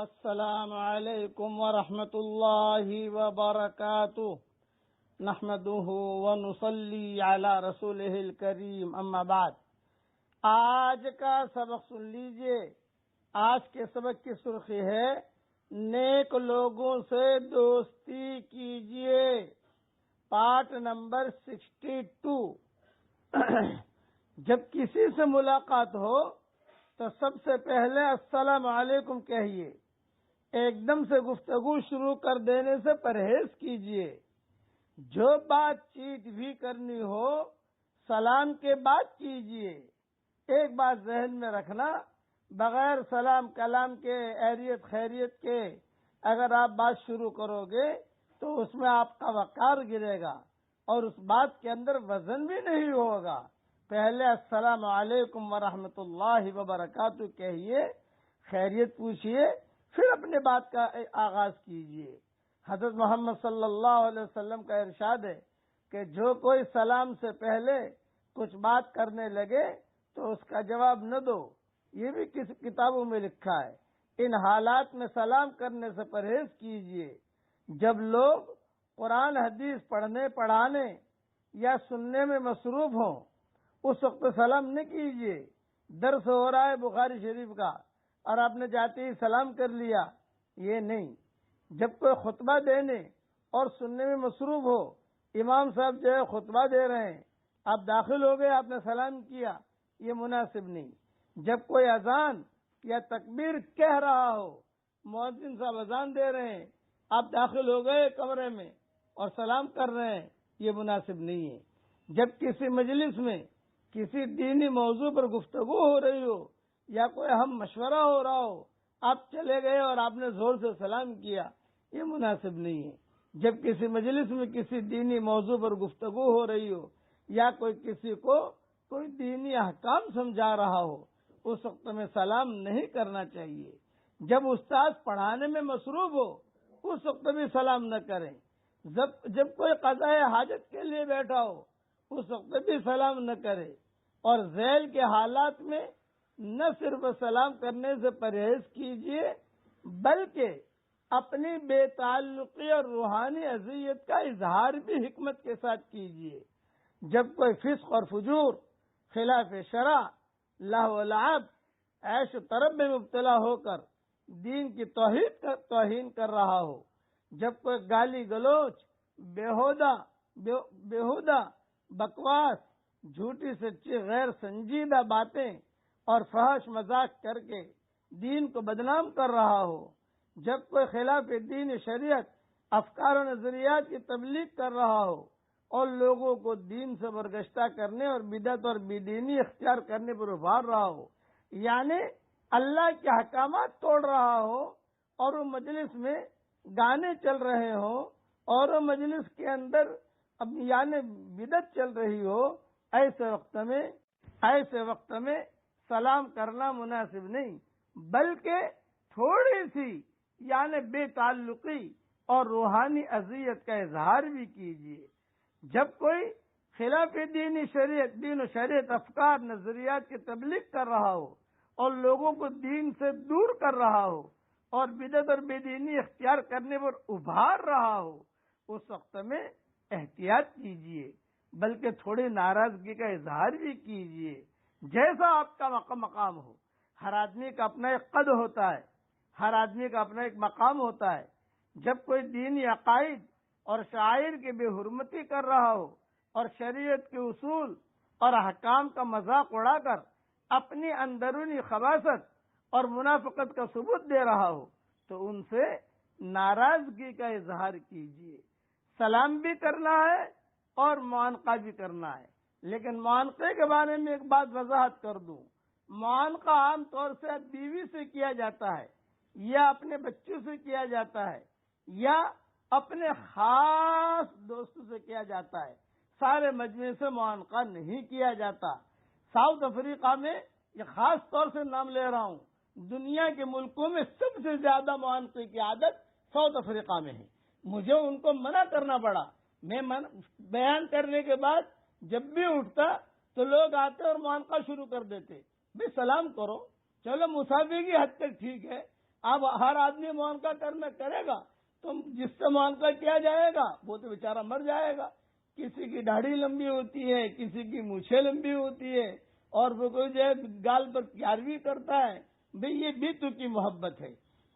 السلام علیکم ورحمۃ اللہ وبرکاتہ نحمده ونصلی علی رسولہ الکریم اما بعد۔ آج کا سبق سن لیجئے۔ آج کے سبق کی سرخی ہے نیک لوگوں سے دوستی کیجئے، پارٹ نمبر 62۔ جب کسی سے ملاقات ہو تو سب سے پہلے السلام علیکم کہیے۔ ایک دم سے گفتگو شروع کر دینے سے پرہیز کیجیے۔ جو بات چیت بھی کرنی ہو سلام کے بعد کیجیے۔ ایک بات ذہن میں رکھنا، بغیر سلام کلام کے خیریت خیریت کے اگر آپ بات شروع کرو گے تو اس میں آپ کا وقار گرے گا اور اس بات کے اندر وزن بھی نہیں ہوگا۔ پہلے السلام علیکم ورحمۃ اللہ وبرکاتہ کہیے، خیریت پوچھیے، پھر اپنے بات کا آغاز کیجیے۔ حضرت محمد صلی اللہ علیہ وسلم کا ارشاد ہے کہ جو کوئی سلام سے پہلے کچھ بات کرنے لگے تو اس کا جواب نہ دو۔ یہ بھی کس کتابوں میں لکھا ہے۔ ان حالات میں سلام کرنے سے پرہیز کیجیے۔ جب لوگ قرآن حدیث پڑھنے پڑھانے یا سننے میں مصروف ہوں اس وقت سلام نہ کیجیے۔ درس ہو رہا ہے بخاری شریف کا اور آپ نے جاتے ہی سلام کر لیا، یہ نہیں۔ جب کوئی خطبہ دینے اور سننے میں مصروف ہو، امام صاحب جو ہے خطبہ دے رہے ہیں، آپ داخل ہو گئے، آپ نے سلام کیا، یہ مناسب نہیں۔ جب کوئی اذان یا تکبیر کہہ رہا ہو، مؤذن صاحب اذان دے رہے ہیں، آپ داخل ہو گئے کمرے میں اور سلام کر رہے ہیں، یہ مناسب نہیں ہے۔ جب کسی مجلس میں کسی دینی موضوع پر گفتگو ہو رہی ہو یا کوئی اہم مشورہ ہو رہا ہو، آپ چلے گئے اور آپ نے زور سے سلام کیا، یہ مناسب نہیں ہے۔ جب کسی مجلس میں کسی دینی موضوع پر گفتگو ہو رہی ہو یا کوئی کسی کو کوئی دینی احکام سمجھا رہا ہو، اس وقت میں سلام نہیں کرنا چاہیے۔ جب استاد پڑھانے میں مصروف ہو اس وقت بھی سلام نہ کریں۔ جب کوئی قضاء حاجت کے لیے بیٹھا ہو اس وقت بھی سلام نہ کرے۔ اور ذیل کے حالات میں نہ صرف سلام کرنے سے پرہیز کیجیے بلکہ اپنی بے تعلقی اور روحانی اذیت کا اظہار بھی حکمت کے ساتھ کیجیے۔ جب کوئی فسق اور فجور، خلاف شرع، لہو و لعب، عیش و طرب میں مبتلا ہو کر دین کی توہین کر رہا ہو، جب کوئی گالی گلوچ، بیہودہ بکواس، جھوٹی سچی غیر سنجیدہ باتیں اور فحش مذاق کر کے دین کو بدنام کر رہا ہو، جب کوئی خلاف دین شریعت افکار و نظریات کی تبلیغ کر رہا ہو اور لوگوں کو دین سے برگشتہ کرنے اور بدعت اور بے دینی اختیار کرنے پر ابھار رہا ہو، یعنی اللہ کے احکامات توڑ رہا ہو اور وہ مجلس میں گانے چل رہے ہوں اور وہ مجلس کے اندر یعنی بدعت چل رہی ہو، ایسے وقت میں سلام کرنا مناسب نہیں، بلکہ تھوڑی سی یعنی بے تعلقی اور روحانی اذیت کا اظہار بھی کیجیے۔ جب کوئی خلاف دین و شریعت افکار نظریات کی تبلیغ کر رہا ہو اور لوگوں کو دین سے دور کر رہا ہو اور بدعت اور بے دینی اختیار کرنے پر ابھار رہا ہو، اس وقت میں احتیاط کیجیے بلکہ تھوڑی ناراضگی کا اظہار بھی کیجیے، جیسا آپ کا مقام ہو۔ ہر آدمی کا اپنا ایک قد ہوتا ہے، ہر آدمی کا اپنا ایک مقام ہوتا ہے۔ جب کوئی دینی عقائد اور شعائر کی بے حرمتی کر رہا ہو اور شریعت کے اصول اور احکام کا مذاق اڑا کر اپنی اندرونی خباثت اور منافقت کا ثبوت دے رہا ہو تو ان سے ناراضگی کا اظہار کیجیے۔ سلام بھی کرنا ہے اور معانقہ بھی کرنا ہے، لیکن معانقے کے بارے میں ایک بات وضاحت کر دوں۔ معانقہ عام طور سے بیوی سے کیا جاتا ہے یا اپنے بچوں سے کیا جاتا ہے یا اپنے خاص دوستوں سے کیا جاتا ہے، سارے مجمع سے معانقہ نہیں کیا جاتا۔ ساؤتھ افریقہ میں یہ خاص طور سے نام لے رہا ہوں، دنیا کے ملکوں میں سب سے زیادہ معانقے کی عادت ساؤتھ افریقہ میں ہے۔ مجھے ان کو منع کرنا پڑا۔ میں بیان کرنے کے بعد جب بھی اٹھتا تو لوگ آتے اور معانقہ شروع کر دیتے۔ بھی سلام کرو، چلو مسافر کی حد تک ٹھیک ہے، اب ہر آدمی معانقہ کرے گا تو جس سے معانقہ کیا جائے گا وہ تو بیچارہ مر جائے گا. کسی کی داڑھی لمبی ہوتی ہے، کسی کی مونچھیں لمبی ہوتی ہے، اور وہ کوئی جو ہے گال پر پیاروی کرتا ہے. بھئی یہ بھی تو کی محبت ہے.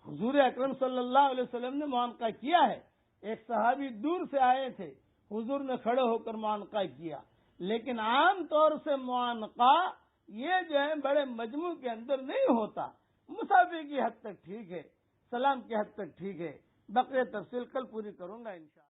حضور اکرم صلی اللہ علیہ وسلم نے معانقہ کیا ہے. ایک صحابی دور سے آئے تھے، حضور نے کھڑے ہو کر معانقہ کیا. لیکن عام طور سے معانقہ یہ جو ہے بڑے مجموع کے اندر نہیں ہوتا. مسافر کی حد تک ٹھیک ہے، سلام کی حد تک ٹھیک ہے. بقیہ تفصیل کل پوری کروں گا انشاءاللہ.